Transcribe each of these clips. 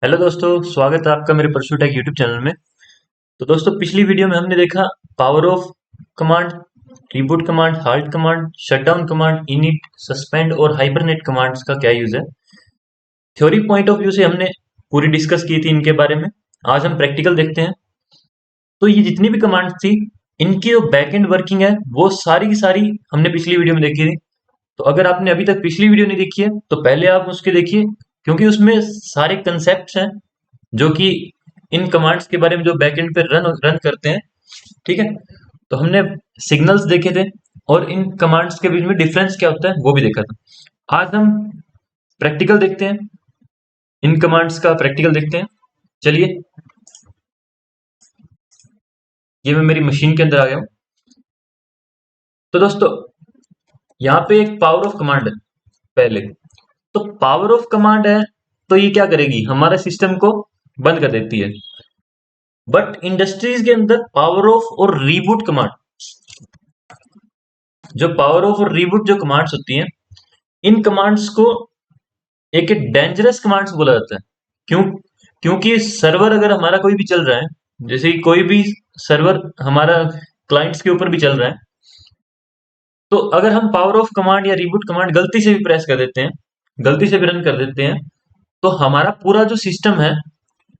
Hello दोस्तों, स्वागत है आपका मेरे परशुटेक यूट्यूब चैनल में। तो दोस्तों, पिछली वीडियो में हमने देखा power of command, reboot command, halt command, shutdown command, init, suspend और हाइबरनेट कमांड्स का क्या यूज है। थ्योरी पॉइंट ऑफ व्यू से हमने पूरी डिस्कस की थी इनके बारे में। आज हम प्रैक्टिकल देखते हैं। तो ये जितनी भी कमांड्स थी, इनकी जो बैक एंड वर्किंग है वो सारी की सारी हमने पिछली वीडियो में देखी थी। तो अगर आपने अभी तक पिछली वीडियो नहीं देखी है तो पहले आप उसके देखिए, क्योंकि उसमें सारे कंसेप्ट हैं जो कि इन कमांड्स के बारे में जो बैकएंड पे रन रन करते हैं। ठीक है, तो हमने सिग्नल्स देखे थे और इन कमांड्स के बीच में डिफरेंस क्या होता है वो भी देखा था। आज हम प्रैक्टिकल देखते हैं, इन कमांड्स का प्रैक्टिकल देखते हैं। चलिए, ये मैं मेरी मशीन के अंदर आ गया हूं। तो दोस्तों, यहाँ पे एक पावर ऑफ कमांड है पहले। तो पावर ऑफ कमांड है तो ये क्या करेगी, हमारे सिस्टम को बंद कर देती है। बट इंडस्ट्रीज के अंदर पावर ऑफ और रीबूट कमांड, जो पावर ऑफ और रीबूट जो कमांड्स होती हैं, इन कमांड्स को एक डेंजरस कमांड्स बोला जाता है। क्यों? क्योंकि सर्वर अगर हमारा कोई भी चल रहा है, जैसे कि कोई भी सर्वर हमारा क्लाइंट्स के ऊपर भी चल रहा है, तो अगर हम पावर ऑफ कमांड या रीबूट कमांड गलती से भी प्रेस कर देते हैं, गलती से भी रन कर देते हैं, तो हमारा पूरा जो सिस्टम है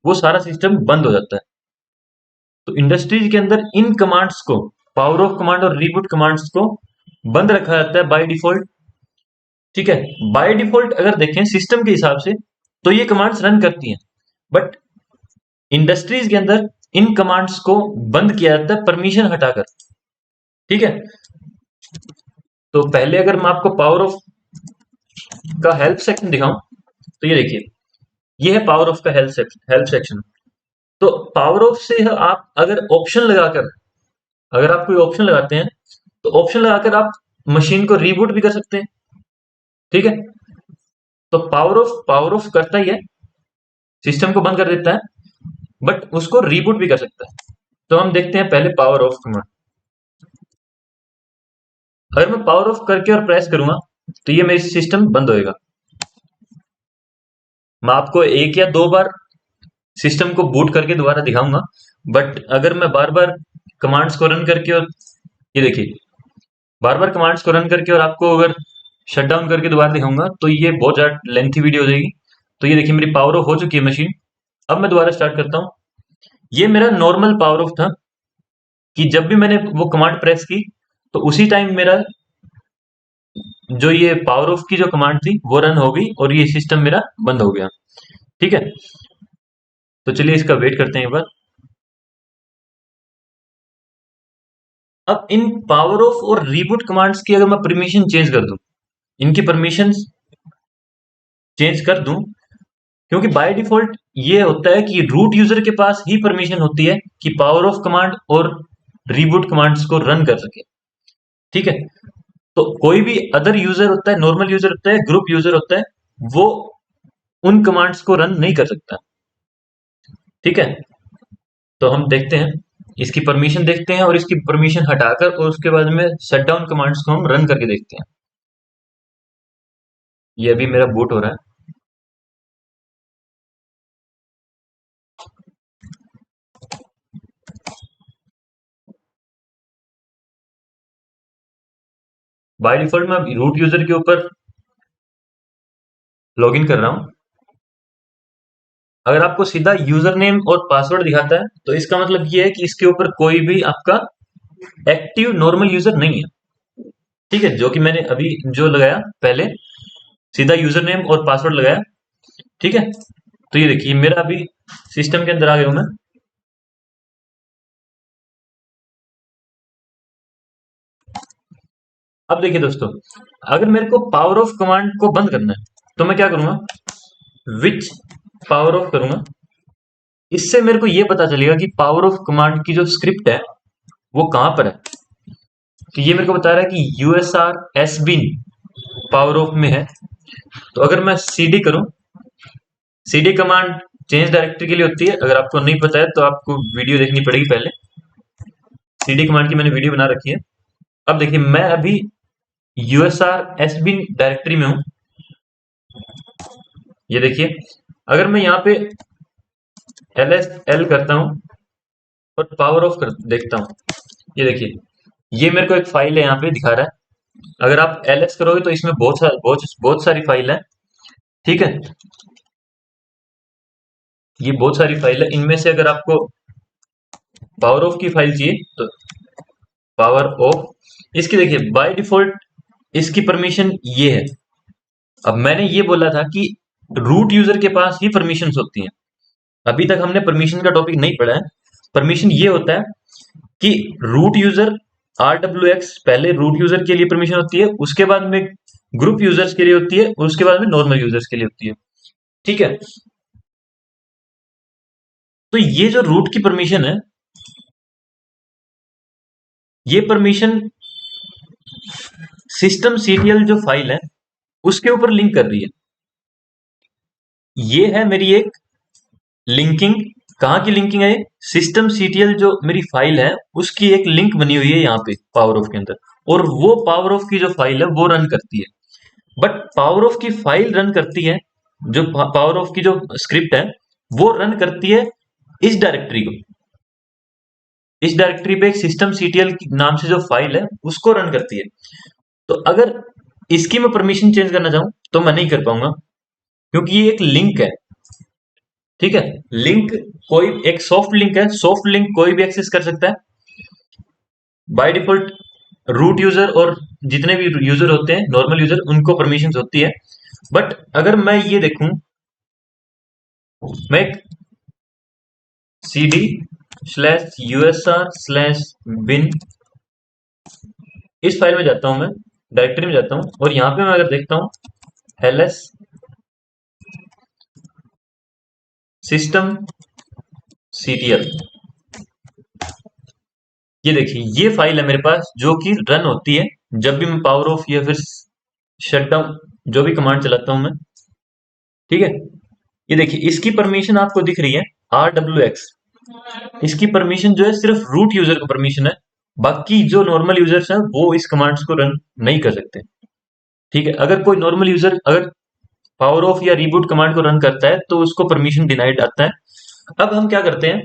वो सारा सिस्टम बंद हो जाता है। तो इंडस्ट्रीज के अंदर इन कमांड्स को, पावर ऑफ कमांड और रीबूट कमांड्स को बंद रखा जाता है बाय डिफॉल्ट। ठीक है, बाय डिफॉल्ट अगर देखें सिस्टम के हिसाब से तो ये कमांड्स रन करती हैं, बट इंडस्ट्रीज के अंदर इन कमांड्स को बंद किया जाता है परमिशन हटाकर। ठीक है, तो पहले अगर मैं आपको पावर ऑफ का हेल्प सेक्शन दिखाऊं तो ये देखिए, ये है पावर ऑफ का हेल्प सेक्शन। तो पावर ऑफ से आप अगर ऑप्शन लगाकर, अगर आप कोई ऑप्शन लगाते हैं तो ऑप्शन लगाकर आप मशीन को रीबूट भी कर सकते हैं। ठीक है, तो पावर ऑफ करता ही है, सिस्टम को बंद कर देता है, बट उसको रीबूट भी कर सकता है। तो हम देखते हैं पहले पावर ऑफ कमांड। अगर मैं पावर ऑफ करके और प्रेस करूंगा तो ये मेरी सिस्टम बंद होएगा। मैं आपको एक या दो बार सिस्टम को बूट करके दोबारा दिखाऊंगा, बट अगर मैं बार बार कमांड्स को रन करके और ये देखिए, बार बार कमांड्स को रन करके और आपको अगर शट डाउन करके दोबारा दिखाऊंगा तो ये बहुत ज्यादा लेंथी वीडियो हो जाएगी। तो ये देखिए, मेरी पावर ऑफ हो चुकी है मशीन। अब मैं दोबारा स्टार्ट करता हूँ। ये मेरा नॉर्मल पावर ऑफ था कि जब भी मैंने वो कमांड प्रेस की तो उसी टाइम मेरा जो ये पावर ऑफ की जो कमांड थी वो रन हो गई और ये सिस्टम मेरा बंद हो गया। ठीक है, तो चलिए इसका वेट करते हैं एक बार। अब इन पावर ऑफ और रीबूट कमांड्स की अगर मैं परमिशन चेंज कर दूं, इनकी परमिशन चेंज कर दूं, क्योंकि बाय डिफॉल्ट ये होता है कि रूट यूजर के पास ही परमिशन होती है कि पावर ऑफ कमांड और रीबूट कमांड्स को रन कर सके। ठीक है, तो कोई भी अदर यूजर होता है, नॉर्मल यूजर होता है, ग्रुप यूजर होता है, वो उन कमांड्स को रन नहीं कर सकता। ठीक है, तो हम देखते हैं, इसकी परमिशन देखते हैं और इसकी परमिशन हटाकर और उसके बाद में शट डाउन कमांड्स को हम रन करके देखते हैं। ये अभी मेरा बूट हो रहा है। बाय डिफॉल्ट मैं रूट यूजर के ऊपर लॉगिन कर रहा हूं। अगर आपको सीधा यूजर नेम और पासवर्ड दिखाता है तो इसका मतलब ये है कि इसके ऊपर कोई भी आपका एक्टिव नॉर्मल यूजर नहीं है। ठीक है, जो कि मैंने अभी जो लगाया पहले, सीधा यूजर नेम और पासवर्ड लगाया। ठीक है, तो ये देखिए मेरा अभी सिस्टम के अंदर आ गया हूं मैं। अब देखिए दोस्तों, अगर मेरे को पावर ऑफ कमांड को बंद करना है तो मैं क्या करूंगा, विच पावर ऑफ करूंगा। इससे मेरे को ये पता चलेगा कि पावर ऑफ कमांड की जो स्क्रिप्ट है वो कहां पर है। तो ये मेरे को बता रहा है कि USR S been power off में है। तो अगर मैं सीडी करूं, सीडी कमांड चेंज डायरेक्टरी के लिए होती है। अगर आपको नहीं पता है तो आपको वीडियो देखनी पड़ेगी पहले। सीडी कमांड की मैंने वीडियो बना रखी है। अब देखिए, मैं अभी यूएसआर एस बिन डायरेक्टरी में हूं। ये देखिए, अगर मैं यहाँ पे LSL करता हूँ और पावर ऑफ कर देखता हूँ। ये देखिए, ये मेरे को एक फाइल है यहाँ पे दिखा रहा है। अगर आप LS करोगे तो इसमें बहुत सारी फाइल है। ठीक है, ये बहुत सारी फाइल है। इनमें से अगर आपको पावर ऑफ की फाइल चाहिए तो पावर ऑफ, इसकी देखिए बाय डिफॉल्ट इसकी परमिशन ये है। अब मैंने ये बोला था कि रूट यूजर के पास ही परमिशंस होती हैं। अभी तक हमने परमिशन का टॉपिक नहीं पढ़ा है। परमिशन ये होता है कि रूट यूजर RWX पहले रूट यूजर के लिए परमिशन होती है, उसके बाद में ग्रुप यूजर्स के लिए होती है, और उसके बाद में नॉर्मल यूजर्स के लिए होती है। ठीक है, तो ये जो रूट की परमिशन है, ये परमिशन सिस्टम सीटीएल जो फाइल है उसके ऊपर लिंक कर रही है। ये है मेरी एक लिंकिंग। कहाँ की लिंकिंग है? सिस्टम सीटीएल जो मेरी फाइल है उसकी एक लिंक बनी हुई है यहाँ पे पावर ऑफ के अंदर, और वो पावर ऑफ की जो फाइल है वो रन करती है। बट पावर ऑफ की फाइल रन करती है, जो पावर ऑफ की जो स्क्रिप्ट है वो रन करती है इस डायरेक्टरी को। इस डायरेक्टरी पे एक सिस्टम सीटीएल नाम से जो फाइल है उसको रन करती है। तो अगर इसकी मैं परमिशन चेंज करना चाहूं तो मैं नहीं कर पाऊंगा, क्योंकि ये एक लिंक है। ठीक है, लिंक कोई एक सॉफ्ट लिंक है, सॉफ्ट लिंक कोई भी एक्सेस कर सकता है। बाय डिफॉल्ट रूट यूजर और जितने भी यूजर होते हैं नॉर्मल यूजर, उनको परमिशन होती है। बट अगर मैं ये देखूं, मैं एक cd/usr/bin इस फाइल में जाता हूं, मैं डायरेक्टरी में जाता हूं, और यहां पे मैं अगर देखता हूं ls system ctl, ये देखिए ये फाइल है मेरे पास जो कि रन होती है जब भी मैं पावर ऑफ या फिर शट डाउन जो भी कमांड चलाता हूं मैं। ठीक है, ये देखिए इसकी परमिशन आपको दिख रही है RWX। इसकी परमिशन जो है सिर्फ रूट यूजर को परमिशन है, बाकी जो नॉर्मल यूजर्स हैं वो इस कमांड्स को रन नहीं कर सकते। ठीक है, अगर कोई नॉर्मल यूजर अगर पावर ऑफ या रीबूट कमांड को रन करता है तो उसको परमिशन डिनाइड आता है। अब हम क्या करते हैं,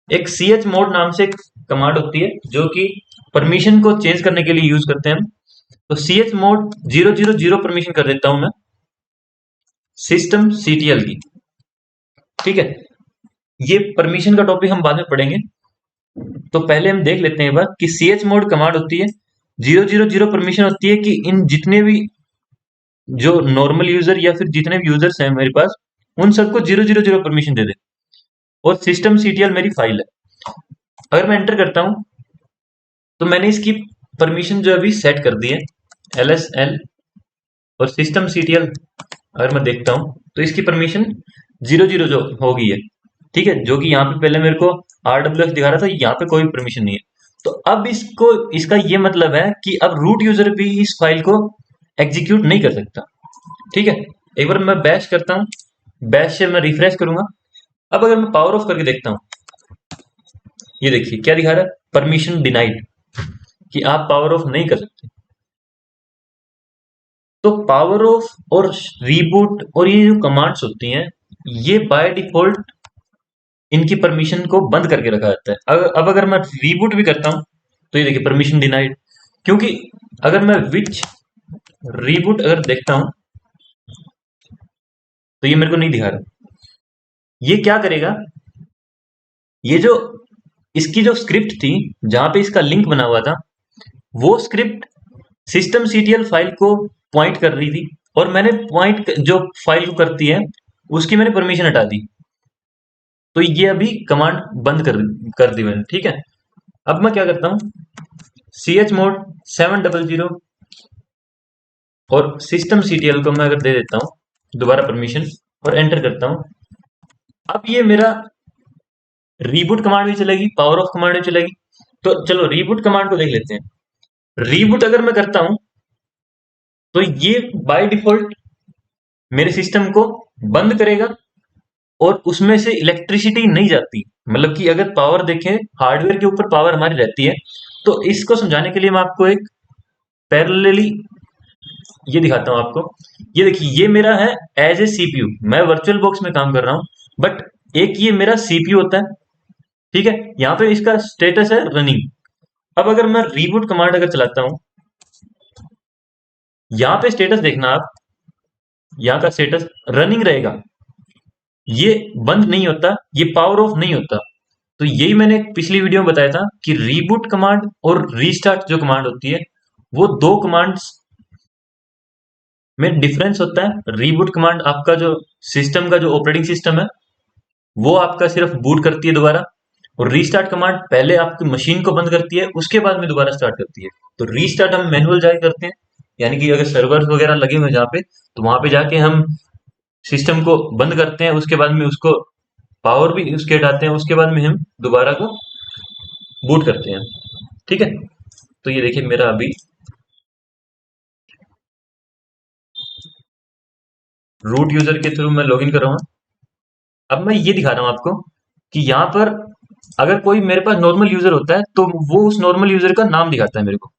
एक chmod नाम से एक कमांड होती है जो कि परमिशन को चेंज करने के लिए यूज करते हैं हम। तो chmod 000 परमिशन कर देता हूं मैं सिस्टम सीटीएल की। ठीक है, ये परमिशन का टॉपिक हम बाद में पढ़ेंगे। तो पहले हम देख लेते हैं एक बार कि chmod कमांड होती है 000 परमिशन होती है कि इन जितने भी जो नॉर्मल यूजर या फिर जितने भी यूजर्स हैं मेरे पास उन सबको 000 परमिशन दे दे, और सिस्टम सीटीएल मेरी फाइल है। अगर मैं एंटर करता हूं तो मैंने इसकी परमिशन जो अभी सेट कर दी है LSL और सिस्टम सीटीएल। अगर मैं देखता हूं तो इसकी परमिशन 0 जो हो गई है। ठीक है, जो कि यहाँ पे पहले मेरे को RWX दिखा रहा था, यहाँ पे कोई परमिशन नहीं है। तो अब इसको इसका ये मतलब है कि अब रूट यूजर भी इस फाइल को एग्जीक्यूट नहीं कर सकता। ठीक है, एक बार मैं बैश करता हूँ, बैश से मैं रिफ्रेश करूंगा। अब अगर मैं पावर ऑफ करके देखता हूँ, ये देखिए क्या दिखा रहा है, परमिशन डिनाइड, कि आप पावर ऑफ नहीं कर सकते। तो पावर ऑफ और रीबूट और ये जो कमांड्स होती हैं ये बाय डिफॉल्ट इनकी परमिशन को बंद करके रखा जाता है। अब अगर मैं रीबूट भी करता हूं तो ये देखिए परमिशन डिनाइड, क्योंकि अगर मैं विच रीबूट अगर देखता हूं तो ये मेरे को नहीं दिखा रहा। ये क्या करेगा, ये जो इसकी जो स्क्रिप्ट थी जहां पे इसका लिंक बना हुआ था वो स्क्रिप्ट सिस्टम सीटीएल फाइल को पॉइंट कर रही थी, और मैंने पॉइंट जो फाइल को करती है उसकी मैंने परमिशन हटा दी। तो ये अभी कमांड बंद कर दी मैंने। ठीक है, अब मैं क्या करता हूँ, chmod 700 और सिस्टम सीटीएल को मैं अगर दे देता हूँ दोबारा परमिशन और एंटर करता हूँ, अब ये मेरा रीबूट कमांड भी चलेगी, पावर ऑफ कमांड भी चलेगी। तो चलो रीबूट कमांड को देख लेते हैं। रीबूट अगर मैं करता हूं तो ये बाय डिफॉल्ट मेरे सिस्टम को बंद करेगा और उसमें से इलेक्ट्रिसिटी नहीं जाती। मतलब कि अगर पावर देखें, हार्डवेयर के ऊपर पावर हमारी रहती है। तो इसको समझाने के लिए मैं आपको एक पैरेलली ये दिखाता हूं आपको। ये देखिए ये मेरा है एज ए सीपीयू, मैं वर्चुअल बॉक्स में काम कर रहा हूं, बट एक ये मेरा सीपीयू होता है, ठीक है। यहाँ पे इसका स्टेटस है रनिंग। अब अगर मैं रीबूट कमांड अगर चलाता हूं, यहाँ पे स्टेटस देखना आप, यहाँ का स्टेटस रनिंग रहेगा, ये बंद नहीं होता, ये पावर ऑफ नहीं होता। तो यही मैंने पिछली वीडियो में बताया था कि रीबूट कमांड और रीस्टार्ट जो कमांड होती है, वो दो कमांड्स में डिफरेंस होता है। रीबूट कमांड आपका जो सिस्टम का जो ऑपरेटिंग सिस्टम है, वो आपका सिर्फ बूट करती है दोबारा, और रीस्टार्ट कमांड पहले आपकी मशीन को बंद करती है, उसके बाद में दोबारा स्टार्ट करती है। तो रीस्टार्ट हम मैनुअल जाके करते हैं, यानी कि अगर सर्वर वगैरह लगे हुए हैं जहाँ पे, तो वहां पे जाके हम सिस्टम को बंद करते हैं, उसके बाद में उसको पावर भी उसके हटाते हैं, उसके बाद में हम दोबारा को बूट करते हैं, ठीक है। तो ये देखिए मेरा अभी रूट यूजर के थ्रू मैं लॉगिन कर रहा हूँ। अब मैं ये दिखा रहा हूँ आपको कि यहाँ पर अगर कोई मेरे पास नॉर्मल यूजर होता है तो वो उस नॉर्मल यूजर का नाम दिखाता है मेरे को।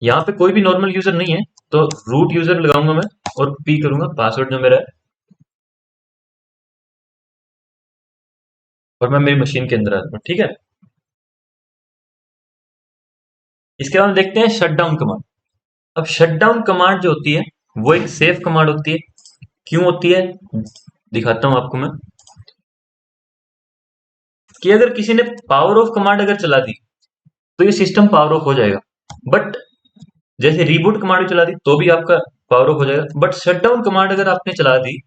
यहाँ पे कोई भी नॉर्मल यूजर नहीं है, तो रूट यूजर लगाऊंगा मैं और पी करूंगा पासवर्ड जो मेरा है, और मैं मेरी मशीन के अंदर आता हूँ, ठीक है। इसके बाद देखते हैं शट डाउन कमांड। अब शट डाउन कमांड जो होती है, वो एक सेफ कमांड होती है। क्यों होती है, दिखाता हूं आपको मैं। कि अगर किसी ने पावर ऑफ कमांड अगर चला दी तो ये सिस्टम पावर ऑफ हो जाएगा, बट जैसे रीबूट कमांड चला दी तो भी आपका पावर ऑफ हो जाएगा, बट शट डाउन कमांड अगर आपने चला दी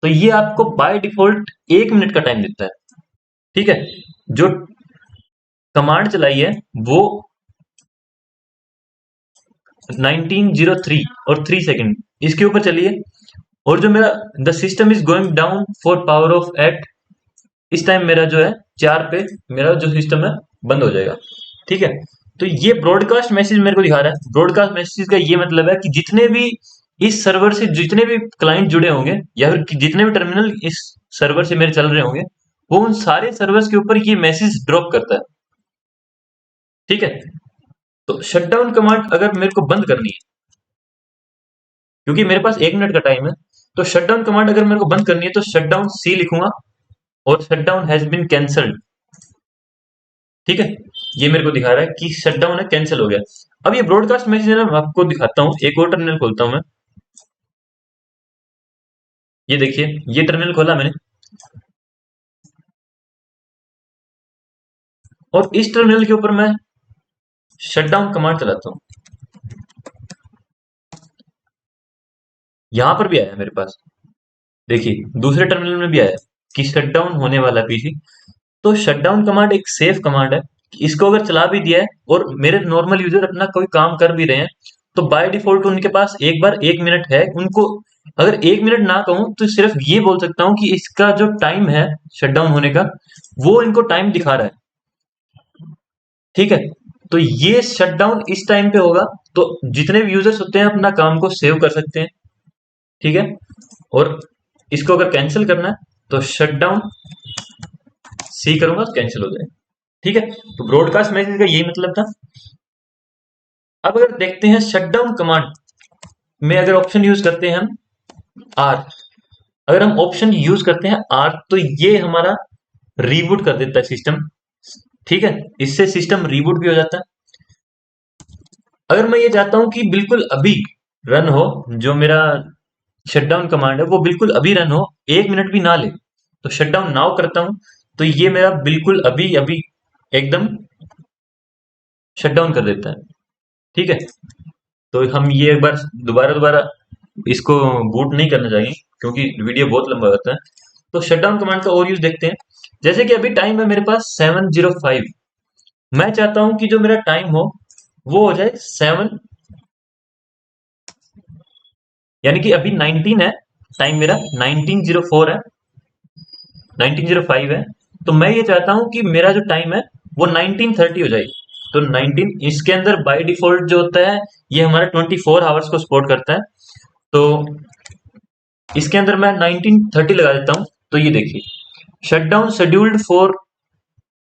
तो ये आपको बाय डिफॉल्ट 1 मिनट का टाइम देता है, ठीक है। जो कमांड चलाई है वो 1903 और 3 सेकंड इसके ऊपर चली है, और जो मेरा the system is going down for power off at, इस टाइम मेरा जो है 4 पे मेरा जो सिस्टम है बंद हो जाएगा, ठीक है। तो ये ब्रॉडकास्ट मैसेज मेरे को दिखा रहा है। ब्रॉडकास्ट मैसेज का ये मतलब है कि जितने भी इस सर्वर से जितने भी क्लाइंट जुड़े होंगे, या फिर जितने भी टर्मिनल इस सर्वर से मेरे चल रहे होंगे, वो उन सारे सर्वर्स के ऊपर ये मैसेज ड्रॉप करता है, ठीक है। तो शटडाउन कमांड अगर मेरे को बंद करनी है, क्योंकि मेरे पास 1 मिनट का टाइम है, तो शटडाउन कमांड अगर मेरे को बंद करनी है तो शटडाउन सी लिखूंगा और शटडाउन हैज बीन कैंसल्ड, ठीक है। ये मेरे को दिखा रहा है कि शटडाउन है, कैंसिल हो गया। अब ये ब्रॉडकास्ट मैसेज है ना, मैं आपको दिखाता हूँ, एक और टर्मिनल खोलता हूँ मैं। ये देखिए, ये टर्मिनल खोला मैंने, और इस टर्मिनल के ऊपर मैं शटडाउन कमांड चलाता हूँ। यहां पर भी आया मेरे पास, देखिए दूसरे टर्मिनल में भी आया कि शटडाउन होने वाला पीसी। तो शटडाउन कमांड एक सेफ कमांड है। इसको अगर चला भी दिया है और मेरे नॉर्मल यूजर अपना कोई काम कर भी रहे हैं, तो बाय डिफॉल्ट उनके पास एक बार 1 मिनट है। उनको अगर 1 मिनट ना कहूं तो सिर्फ ये बोल सकता हूं कि इसका जो टाइम है शटडाउन होने का, वो इनको टाइम दिखा रहा है, ठीक है। तो ये शटडाउन इस टाइम पे होगा, तो जितने भी यूजर्स होते हैं अपना काम को सेव कर सकते हैं, ठीक है। और इसको अगर कैंसिल करना है तो शटडाउन सी करूंगा तो कैंसिल हो जाएगा, ठीक है। तो ब्रॉडकास्ट मैसेज का यही मतलब था। अब अगर देखते हैं शटडाउन कमांड में अगर ऑप्शन यूज करते हैं हम आर, अगर हम ऑप्शन यूज करते हैं आर, तो ये हमारा रीबूट कर देता है सिस्टम, ठीक है। इससे सिस्टम रीबूट भी हो जाता है। अगर मैं ये चाहता हूं कि बिल्कुल अभी रन हो, जो मेरा शटडाउन कमांड है वो बिल्कुल अभी रन हो, 1 मिनट भी ना ले, तो शटडाउन नाउ करता हूं, तो ये मेरा बिल्कुल अभी अभी एकदम शटडाउन कर देता है, ठीक है। तो हम ये एक बार दोबारा दोबारा इसको बूट नहीं करना चाहिए, क्योंकि वीडियो बहुत लंबा होता है। तो शटडाउन कमांड का और यूज देखते हैं। जैसे कि अभी टाइम है मेरे पास 7:05, मैं चाहता हूं कि जो मेरा टाइम हो वो हो जाए 7, यानी कि अभी 19 है, टाइम मेरा 19:04 है, 19:05 है। तो मैं ये चाहता हूं कि मेरा जो टाइम है वो 19:30 हो जाए। तो 19 इसके अंदर बाय डिफॉल्ट जो होता है, ये हमारा 24 आवर्स को सपोर्ट करता है। तो इसके अंदर मैं 19:30 लगा देता हूं। तो ये देखिए, शटडाउन शेड्यूल्ड फॉर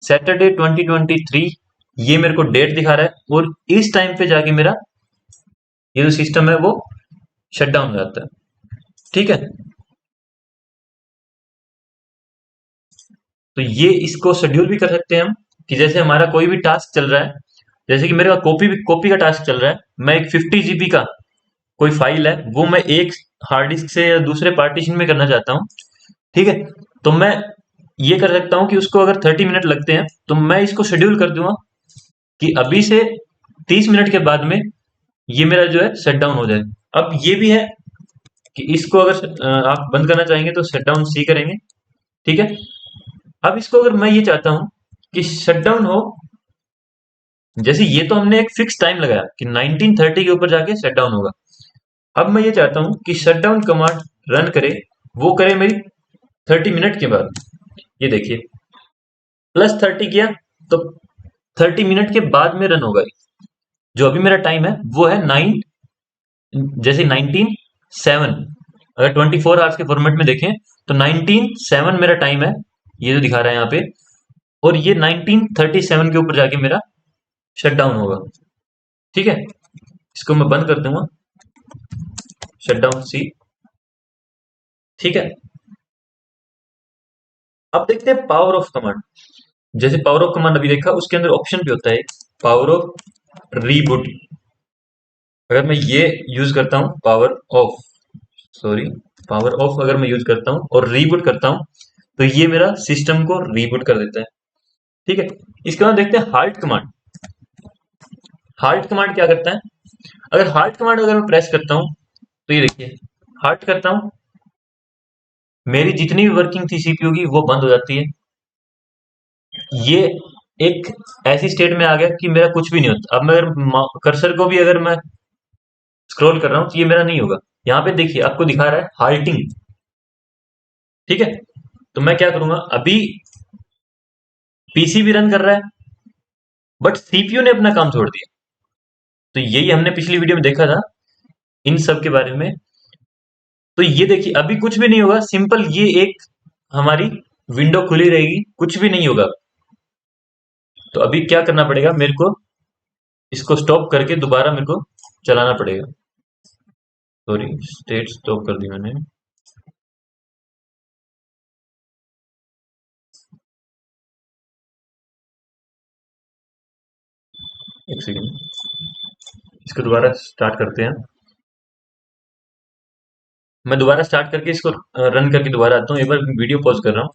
सैटरडे 2023, ये मेरे को डेट दिखा रहा है, और इस टाइम पे जाके मेरा ये जो सिस्टम है वो शट डाउन हो जाता है, ठीक है। तो ये इसको शेड्यूल भी कर सकते हैं हम, कि जैसे हमारा कोई भी टास्क चल रहा है, जैसे कि मेरे पास कॉपी का टास्क चल रहा है, मैं एक 50 GB का कोई फाइल है वो मैं एक हार्ड डिस्क से या दूसरे पार्टीशन में करना चाहता हूँ, ठीक है। तो मैं ये कर सकता हूँ कि उसको अगर 30 मिनट लगते हैं तो मैं इसको शेड्यूल कर दूंगा कि अभी से 30 मिनट के बाद में ये मेरा जो है शट डाउन हो जाए। अब ये भी है कि इसको अगर आप बंद करना चाहेंगे तो शट डाउन सी करेंगे, ठीक है। अब इसको अगर मैं ये चाहता हूं कि शट डाउन हो, जैसे ये तो हमने एक फिक्स टाइम लगाया कि 1930 के ऊपर जाके शट डाउन होगा। अब मैं ये चाहता हूं कि शट डाउन कमांड रन करे, वो करे मेरी 30 मिनट के बाद। ये देखिए +30 किया तो 30 मिनट के बाद में रन होगा। जो अभी मेरा टाइम है वो है 9, जैसे 19:07। अगर 24 आवर्स के फॉर्मेट में देखें तो 19:07 मेरा टाइम है, ये जो दिखा रहा है यहाँ पे, और ये 19:37 के ऊपर जाके मेरा शट डाउन होगा, ठीक है। इसको मैं बंद कर दूंगा, शट डाउन सी, ठीक है। अब देखते हैं पावर ऑफ कमांड। जैसे पावर ऑफ कमांड अभी देखा, उसके अंदर ऑप्शन भी होता है पावर ऑफ रीबूट। अगर मैं ये यूज करता हूँ पावर ऑफ अगर मैं यूज करता हूँ और रीबूट करता हूँ तो ये मेरा सिस्टम को रीबूट कर देता है, ठीक है। इसके बाद देखते हैं हाल्ट कमांड। हाल्ट कमांड क्या करता है? अगर हाल्ट कमांड अगर मैं प्रेस करता हूँ तो ये देखिए हाल्ट करता हूँ, मेरी जितनी भी वर्किंग थी सीपीयू की वो बंद हो जाती है। ये एक ऐसी स्टेट में आ गया कि मेरा कुछ भी नहीं होता। अब मैं अगर कर्सर को भी अगर मैं स्क्रॉल कर रहा हूँ तो ये मेरा नहीं होगा। यहाँ पे देखिए आपको दिखा रहा है हाल्टिंग, ठीक है। तो मैं क्या करूंगा, अभी पीसी भी रन कर रहा है बट सीपीयू ने अपना काम छोड़ दिया। तो यही हमने पिछली वीडियो में देखा था इन सब के बारे में। तो ये देखिए अभी कुछ भी नहीं होगा, सिंपल ये एक हमारी विंडो खुली रहेगी, कुछ भी नहीं होगा। तो अभी क्या करना पड़ेगा मेरे को, इसको स्टॉप करके दोबारा मेरे को चलाना पड़ेगा। सॉरी, स्टेट स्टॉप कर दी मैंने। एक सेकेंड, इसको दोबारा स्टार्ट करते हैं। मैं दोबारा स्टार्ट करके इसको रन करके दोबारा आता हूँ। एक बार वीडियो पॉज कर रहा हूँ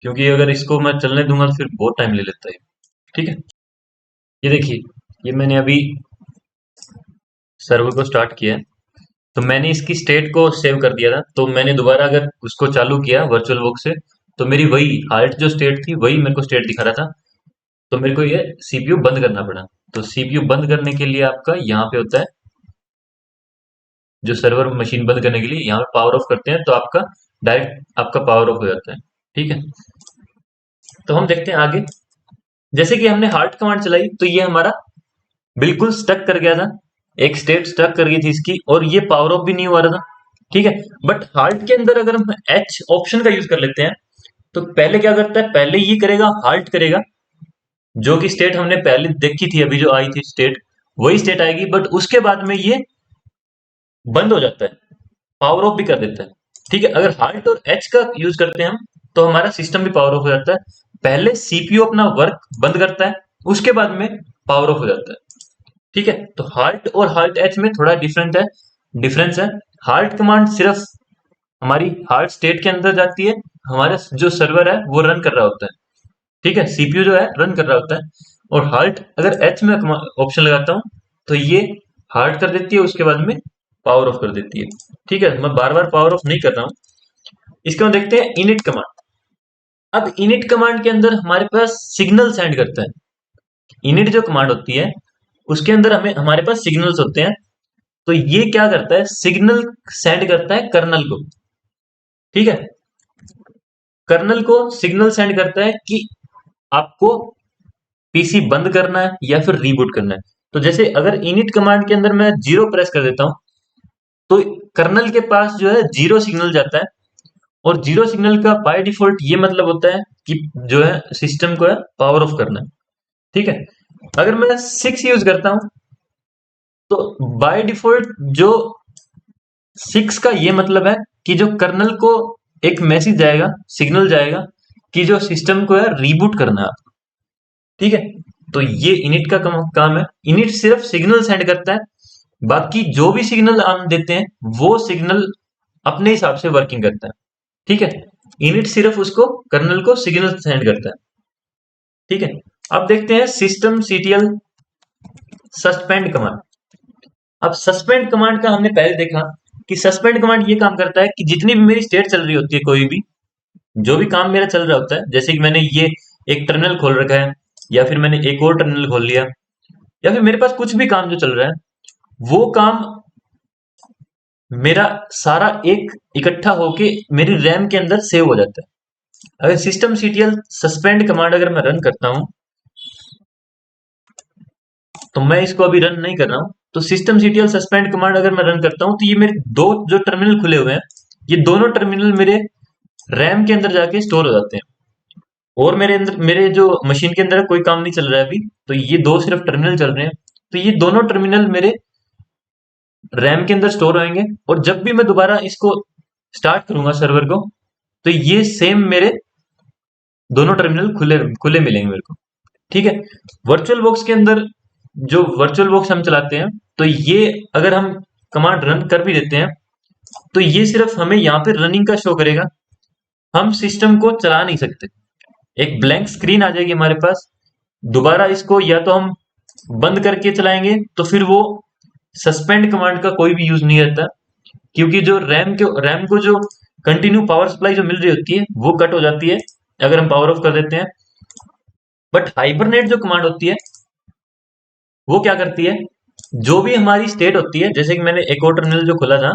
क्योंकि अगर इसको मैं चलने दूंगा तो फिर बहुत टाइम ले लेता है, ठीक है। ये देखिए ये मैंने अभी सर्वर को स्टार्ट किया है, तो मैंने इसकी स्टेट को सेव कर दिया था। तो मैंने दोबारा अगर उसको चालू किया वर्चुअल बॉक्स से तो मेरी वही हाल्ट जो स्टेट थी वही मेरे को स्टेट दिखा रहा था। तो मेरे को ये सीपीयू बंद करना पड़ा। तो सीपीयू बंद करने के लिए आपका यहाँ पे होता है जो सर्वर मशीन बंद करने के लिए यहाँ पे पावर ऑफ करते हैं तो आपका डायरेक्ट आपका पावर ऑफ हो जाता है, ठीक है। तो हम देखते हैं आगे। जैसे कि हमने हार्ट कमांड चलाई तो ये हमारा बिल्कुल स्टक कर गया था, एक स्टेट स्टक कर गई थी इसकी, और ये पावर ऑफ भी नहीं हुआ रहा था, ठीक है। बट हाल्ट के अंदर अगर हम एच ऑप्शन का यूज कर लेते हैं तो पहले क्या करता है, पहले ये करेगा हाल्ट करेगा, जो कि स्टेट हमने पहले देखी थी, अभी जो आई थी स्टेट वही स्टेट आएगी, बट उसके बाद में ये बंद हो जाता है, पावर ऑफ भी कर देता है, ठीक है। अगर हाल्ट और एच का यूज करते हैं हम तो हमारा सिस्टम भी पावर ऑफ हो जाता है। पहले सीपीयू अपना वर्क बंद करता है, उसके बाद में पावर ऑफ हो जाता है, ठीक है। तो हाल्ट और हाल्ट एच में थोड़ा डिफरेंस है। हाल्ट कमांड सिर्फ हमारी हार्ट स्टेट के अंदर जाती है, हमारा जो सर्वर है वो रन कर रहा होता है, ठीक है, सीपीयू जो है रन कर रहा होता है। और हार्ट अगर एच में ऑप्शन लगाता हूँ तो ये हार्ट कर देती है, उसके बाद में पावर ऑफ कर देती है, ठीक है। मैं बार बार पावर ऑफ नहीं कर रहा हूँ। इसके बाद देखते हैं इनिट कमांड। अब इनिट कमांड के अंदर हमारे पास सिग्नल सेंड करता है। इनिट जो कमांड होती है उसके अंदर हमें हमारे पास सिग्नल्स होते हैं। तो ये क्या करता है, सिग्नल सेंड करता है कर्नल को, ठीक है। कर्नल को सिग्नल सेंड करता है कि आपको पीसी बंद करना है या फिर रीबूट करना है। तो जैसे अगर इनिट कमांड के अंदर मैं 0 प्रेस कर देता हूं तो कर्नल के पास जो है 0 सिग्नल जाता है, और 0 सिग्नल का बाय डिफॉल्ट ये मतलब होता है कि जो है सिस्टम को है पावर ऑफ करना है, ठीक है। अगर मैं 6 यूज करता हूं तो बाय डिफॉल्ट जो 6 का ये मतलब है कि जो कर्नल को एक मैसेज जाएगा, सिग्नल जाएगा कि जो सिस्टम को है रीबूट करना है आपको, ठीक है। तो ये इनिट का काम है। इनिट सिर्फ सिग्नल सेंड करता है, बाकी जो भी सिग्नल हम देते हैं वो सिग्नल अपने हिसाब से वर्किंग करता है, ठीक है। इनिट सिर्फ उसको कर्नल को सिग्नल सेंड करता है, ठीक है। अब देखते हैं सिस्टम सीटीएल सस्पेंड कमांड। अब सस्पेंड कमांड का हमने पहले देखा कि सस्पेंड कमांड ये काम करता है कि जितनी भी मेरी स्टेट चल रही होती है, कोई भी जो भी काम मेरा चल रहा होता है, जैसे कि मैंने ये एक टर्मिनल खोल रखा है, या फिर मैंने एक और टर्मिनल खोल लिया, या फिर मेरे पास कुछ भी काम जो चल रहा है, वो काम मेरा सारा एक इकट्ठा होके मेरी रैम के अंदर सेव हो जाता है। अगर सिस्टम सीटीएल सस्पेंड कमांड अगर मैं रन करता हूं, तो मैं इसको अभी रन नहीं कर रहा हूं, तो सिस्टम सीटीएल सस्पेंड कमांड अगर मैं रन करता हूं, तो ये मेरे दो जो टर्मिनल खुले हुए हैं, ये दोनों टर्मिनल मेरे रैम के अंदर जाके स्टोर हो जाते हैं। और मेरे अंदर, मेरे जो मशीन के अंदर कोई काम नहीं चल रहा है अभी, तो ये दो सिर्फ टर्मिनल चल रहे हैं, तो ये दोनों टर्मिनल मेरे रैम के अंदर स्टोर होंगे। और जब भी मैं दोबारा इसको स्टार्ट करूंगा सर्वर को, तो ये सेम मेरे दोनों टर्मिनल खुले खुले मिलेंगे मेरे को, ठीक है। वर्चुअल बॉक्स के अंदर जो वर्चुअल बॉक्स हम चलाते हैं, तो ये अगर हम कमांड रन कर भी देते हैं, तो ये सिर्फ हमें यहाँ पे रनिंग का शो करेगा, हम सिस्टम को चला नहीं सकते। एक ब्लैंक स्क्रीन आ जाएगी हमारे पास। दोबारा इसको या तो हम बंद करके चलाएंगे, तो फिर वो सस्पेंड कमांड का कोई भी यूज नहीं रहता, क्योंकि जो रैम को जो कंटिन्यू पावर सप्लाई जो मिल रही होती है वो कट हो जाती है अगर हम पावर ऑफ कर देते हैं। बट हाइबरनेट जो कमांड होती है वो क्या करती है, जो भी हमारी स्टेट होती है, जैसे कि मैंने एक और टर्मिनल जो खुला था,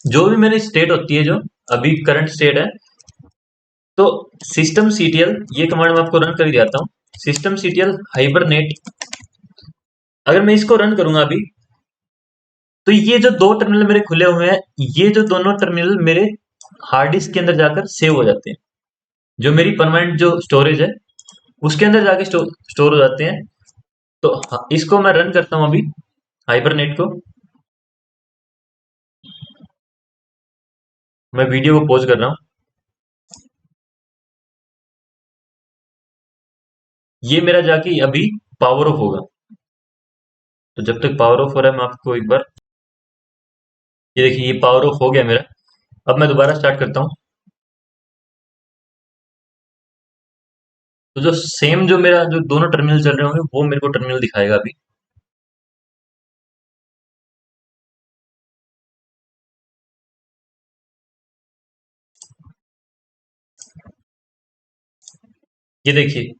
जो भी मेरी स्टेट होती है, जो अभी करंट स्टेट है, तो सिस्टम सीटीएल ये कमांड मैं आपको रन कर ही जाता हूँ। सिस्टम सीटीएल हाइबरनेट, अगर मैं इसको रन करूंगा अभी, तो ये जो दो टर्मिनल मेरे खुले हुए हैं, ये जो दोनों टर्मिनल मेरे हार्ड डिस्क के अंदर जाकर सेव हो जाते हैं। जो मेरी परमानेंट जो स्टोरेज है उसके अंदर जाके स्टोर हो जाते हैं। तो इसको मैं रन करता हूं अभी, हाइबरनेट को। मैं वीडियो को पॉज कर रहा हूं। ये मेरा जाके अभी पावर ऑफ होगा। तो जब तक पावर ऑफ हो रहा है, मैं आपको एक बार, ये देखिए ये पावर ऑफ हो गया मेरा। अब मैं दोबारा स्टार्ट करता हूँ, तो जो सेम जो मेरा जो दोनों टर्मिनल चल रहे होंगे वो मेरे को टर्मिनल दिखाएगा अभी। ये देखिए,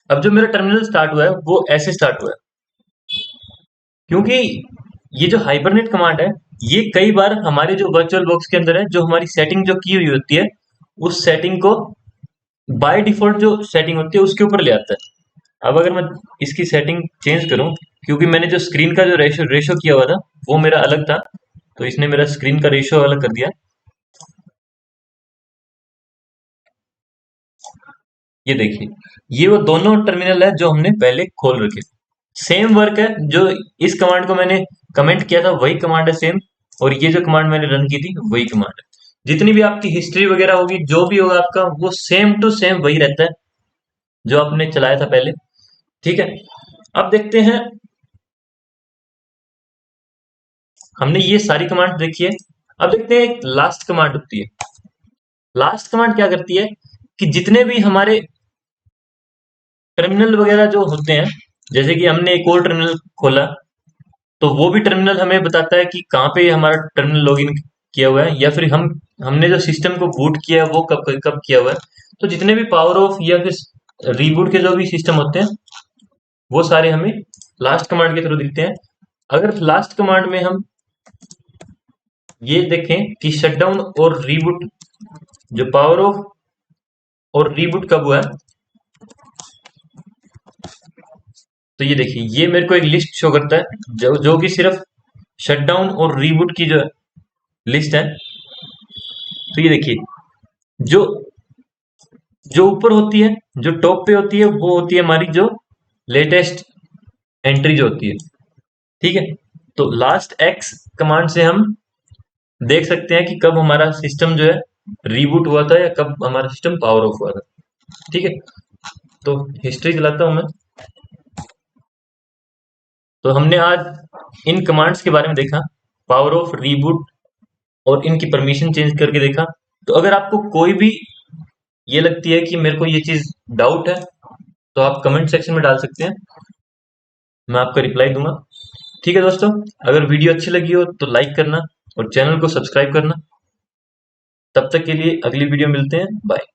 अब जो मेरा टर्मिनल स्टार्ट हुआ है वो ऐसे स्टार्ट हुआ है, क्योंकि ये जो हाइबरनेट कमांड है, ये कई बार हमारे जो वर्चुअल बॉक्स के अंदर है, जो हमारी सेटिंग जो की हुई होती है, उस सेटिंग को बाय डिफॉल्ट जो सेटिंग होती है उसके ऊपर ले आता है। अब अगर मैं इसकी सेटिंग चेंज करूं, क्योंकि मैंने जो स्क्रीन का जो रेशो किया हुआ था वो मेरा अलग था, तो इसने मेरा स्क्रीन का रेशो अलग कर दिया। ये देखिए, ये वो दोनों टर्मिनल है जो हमने पहले खोल रखे। सेम वर्क है, जो इस कमांड को मैंने कमेंट किया था वही कमांड है सेम, और ये जो कमांड मैंने रन की थी वही कमांड है। जितनी भी आपकी हिस्ट्री वगैरह होगी, जो भी होगा आपका, वो सेम टू सेम वही रहता है जो आपने चलाया था पहले, ठीक है। अब देखते हैं, हमने ये सारी कमांड देखी है। अब देखते हैं एक लास्ट कमांड होती है। लास्ट कमांड क्या करती है कि जितने भी हमारे टर्मिनल वगैरह जो होते हैं, जैसे कि हमने एक और टर्मिनल खोला, तो वो भी टर्मिनल हमें बताता है कि कहाँ पे हमारा टर्मिनल लॉगिन किया हुआ है, या फिर हमने जो सिस्टम को बूट किया है वो कब कब किया हुआ है। तो जितने भी पावर ऑफ या फिर रीबूट के जो भी सिस्टम होते हैं, वो सारे हमें लास्ट कमांड के थ्रू दिखते हैं। अगर लास्ट कमांड में हम ये देखें कि शटडाउन और रीबूट, जो पावर ऑफ और रीबूट कब हुआ है, तो ये देखिए ये मेरे को एक लिस्ट शो करता है, जो कि सिर्फ शटडाउन और रीबूट की जो लिस्ट है। तो ये देखिए, जो जो ऊपर होती है, जो टॉप पे होती है, वो होती है हमारी जो लेटेस्ट एंट्री जो होती है, ठीक है। तो लास्ट एक्स कमांड से हम देख सकते हैं कि कब हमारा सिस्टम जो है रीबूट हुआ था, या कब हमारा सिस्टम पावर ऑफ हुआ था। ठीक है, तो हिस्ट्री चलाता हूं मैं। तो हमने आज इन कमांड्स के बारे में देखा, पावर ऑफ, रीबूट और इनकी परमिशन चेंज करके देखा। तो अगर आपको कोई भी ये लगती है कि मेरे को ये चीज डाउट है, तो आप कमेंट सेक्शन में डाल सकते हैं, मैं आपका रिप्लाई दूंगा। ठीक है दोस्तों, अगर वीडियो अच्छी लगी हो तो लाइक करना और चैनल को सब्सक्राइब करना। तब तक के लिए अगली वीडियो मिलते हैं, बाय।